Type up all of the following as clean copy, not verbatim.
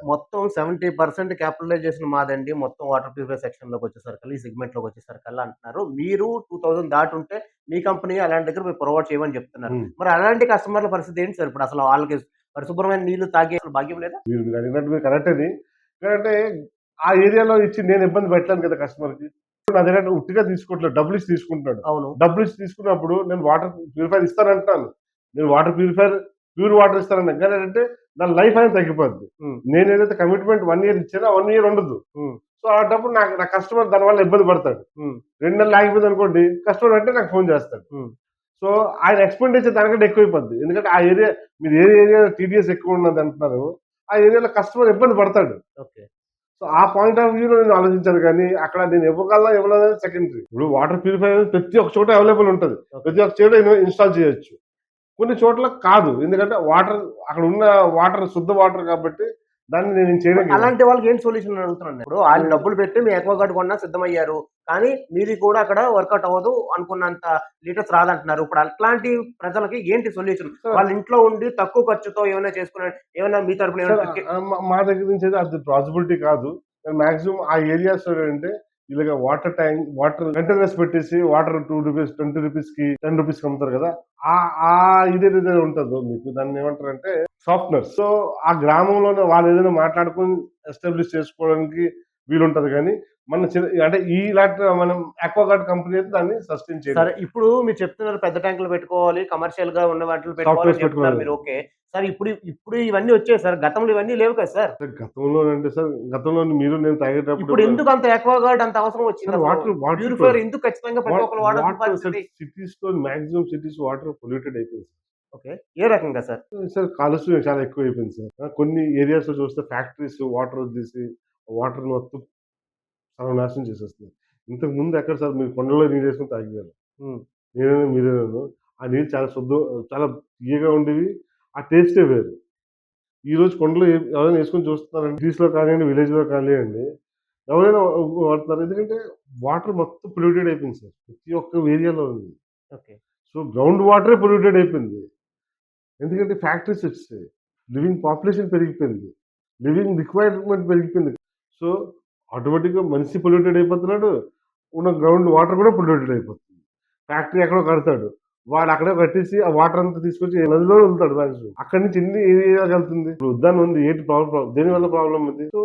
మొత్తం 70% క్యాపిటలైజేషన్ మాదండి. మొత్తం water purify సెక్షన్‌లోకి వచ్చేసరికల్లా, ఈ సెగ్మెంట్‌లోకి వచ్చేసరికల్లా అంటున్నారు. మీరు 2000 దాటుంటే మీ కంపెనీ అలాంటి దగ్గర మీరు ప్రొవైడ్ చేయమని చెప్తున్నారు. హ్మ్. మరి అలాంటి కస్టమర్ల పరిస్థితి ఏంటి సార్? ఇప్పుడు అసలు వాళ్ళకి పరిశుభ్రమైన నీళ్లు తాగే భాగ్యం లేదా? మీరు అడిగినట్టు కరెక్టేది. ఎందుకంటే ఆ ఏరియాలో ఇచ్చి నేను ఇబ్బంది పెట్టలేను కదా కస్టమర్‌కి. నా దగ్గర ఉట్టిగా తీసుకోవట్లేదు. డబ్బులిచ్చి తీసుకుంటున్నాడు. అవును. డబ్బులిచ్చి తీసుకున్నప్పుడు నేను వాటర్ ప్యూరిఫైయర్ ఇస్తానంటున్నాను. నేను వాటర్ ప్యూరిఫైయర్ ప్యూర్ వాటర్ ఇస్తానన్నా. కానీ ఏంటంటే దాని లైఫ్ అనేది తగ్గిపోద్ది. హ్మ్. నేనేదైతే కమిట్మెంట్ 1 ఇయర్ ఇచ్చానో ఆ 1 ఇయర్ ఉండదు. హ్మ్. సో అలాంటప్పుడు నా కస్టమర్ దానివల్ల ఇబ్బంది పడతాడు. హ్మ్. 2 నెలలు ఆగిపోయింది అనుకోండి, కస్టమర్ అంటే నాకు ఫోన్ చేస్తాడు. హ్మ్. సో ఆయన ఎక్స్‌పెండిచర్ దానికంటే ఎక్కువైపోద్ది. ఎందుకంటే ఆ ఏరియా మీరు ఏ ఏరియాలో టీడీఎస్ ఎక్కువ ఉన్నది అంటున్నారు, ఆ ఏరియాలో కస్టమర్ ఇబ్బంది పడతాడు. ఓకే. సో ఆ పాయింట్ ఆఫ్ వ్యూలో నేను ఆలోచించాను కానీ అక్కడ నేను ఇవ్వగలనా ఇవ్వలేదనేది సెకండరీ. ఇప్పుడు వాటర్ ప్యూరిఫైయర్ ప్రతి ఒక్క చోట అవైలబుల్ ఉంటది. ప్రతి ఒక్క చోట ఇన్‌స్టాల్ చేయొచ్చు. కొన్ని చోట్ల కాదు. ఎందుకంటే వాటర్ అక్కడ ఉన్న వాటర్ శుద్ధ వాటర్ కాబట్టి దాన్ని నేను చేయడం అలాంటి వాళ్ళకి ఏంటి సొల్యూషన్ అని అడుగుతున్నాను నేను. ఇప్పుడు వాళ్ళు డబ్బులు పెట్టి మీ అక్వాగార్డ్ కొన్నా సిద్ధమయ్యారు. కానీ మీది కూడా అక్కడ వర్కౌట్ అవ్వదు. అనుకున్నంత లీటర్స్ రాదంటున్నారు. ఇప్పుడు అట్లాంటి ప్రజలకి ఏంటి సొల్యూషన్? వాళ్ళ ఇంట్లో ఉండి తక్కువ ఖర్చుతో ఏమైనా చేసుకునే ఏమైనా మీ తరపున సార్ ఏమైనా మా దగ్గర నుంచి అయితే అది పాసిబిలిటీ కాదు. మాక్సిమం ఆ ఏరియాస్ ఏంటంటే ఇలాగ వాటర్ కంటైనర్స్ పెట్టేసి వాటర్ ₹2 ₹20కి ₹10కి అమ్ముతారు కదా. ఆ ఆ ఇదేదైతే ఉంటుందో మీకు దాన్ని ఏమంటారంటే సాఫ్ట్‌నర్. సో ఆ గ్రామంలోనే వాళ్ళు ఏదైనా మాట్లాడుకొని ఎస్టాబ్లిష్ చేసుకోవడానికి వీలుంటది కానీ మన అంటే ఇలాంటి మనం అక్వాగార్డ్ కంపెనీ అయితే దాన్ని సస్టైన్ సరే చేయలేదు. ఇప్పుడు మీరు చెప్తున్నారు పెద్ద ట్యాంకులు పెట్టుకోవాలి, కమర్షియల్‌గా ఉన్న వాటిలో పెట్టుకోవాలని సాఫ్ట్‌వేర్స్ చెప్తున్నారు పెట్టుకోవాలి. మీరు ఓకే. సార్ ఇప్పుడు ఇవన్నీ వచ్చాయి సార్. గతంలో ఇవన్నీ లేవు కదా సార్. గతంలో మీరు నేను తాగేటప్పుడు ఇప్పుడు ఎందుకు అంత అక్వాగార్డ్ అంత అవసరం వచ్చింది సార్ అసలు? ప్యూరిఫైయర్ ఎందుకు ఖచ్చితంగా ప్రతి ఒక్కరు వాడాల్సిన వాటర్ సార్ పరిస్థితి? సిటీస్‌లో మాక్సిమం సిటీస్ వాటర్ పొల్యూటెడ్ అయిపోయింది ఓకే. ఏ రకంగా సార్? సార్. కాలుష్యం చాలా ఎక్కువైపోయింది సార్. కొన్ని ఏరియాస్‌లో చూస్తే ఫ్యాక్టరీస్ వాటర్ వదిలేసి వాటర్ మొత్తం సర్వనాశనం చేసేస్తున్నాయి. ఇంతకు ముందు ఎక్కడ సార్ మీరు కొండలో నీళ్ళేసుకొని తాగేవారు. హ్మ్. మీరేను ఆ నీళ్ళు చాలా చాలా తియ్యగా ఉండేవి. ఆ టేస్టే వేరు. ఈరోజు కొండలో ఎవరైనా ఏసుకొని చూస్తున్నారంటే సిటీస్‌లో కానియండి, విలేజ్‌లో కానియండి ఎవరైనా వాడుతున్నారు. ఎందుకంటే వాటర్ మొత్తం పొల్యూటెడ్ అయిపోయింది సార్. ప్రతి ఒక్క ఏరియాలో ఉంది. ఓకే. సో గ్రౌండ్ వాటరే పొల్యూటెడ్ అయిపోయింది. ఎందుకంటే ఫ్యాక్టరీస్ వచ్చేసాయి. లివింగ్ పాపులేషన్ పెరిగిపోయింది. లివింగ్ రిక్వైర్మెంట్ పెరిగిపోయింది. సో ఆటోమేటిక్‌గా మనిషి పొల్యూటెడ్ అయిపోతున్నాడు. ఉన్న గ్రౌండ్ వాటర్ కూడా పొల్యూటెడ్ అయిపోతుంది. ఫ్యాక్టరీ ఎక్కడో కడతాడు. వాడు అక్కడే కట్టేసి ఆ వాటర్ అంతా తీసుకొచ్చి నదిలో వదులుతాడు మాక్సిమం. అక్కడి నుంచి ఎన్ని ఏరియాకి వెళ్తుంది. ఇప్పుడు ఉద్దానం ఉంది. ఏంటి ప్రాబ్లమ్? దేనివల్ల ప్రాబ్లమ్ ఉంది? సో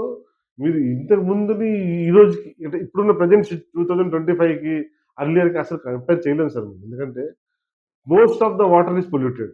మీరు ఇంతకు ముందుని ఈ రోజుకి అంటే ఇప్పుడున్న ప్రెజెంట్ 2025కి అర్లియర్‌కి అసలు కంపేర్ చేయలేము సార్. ఎందుకంటే most of the water is polluted.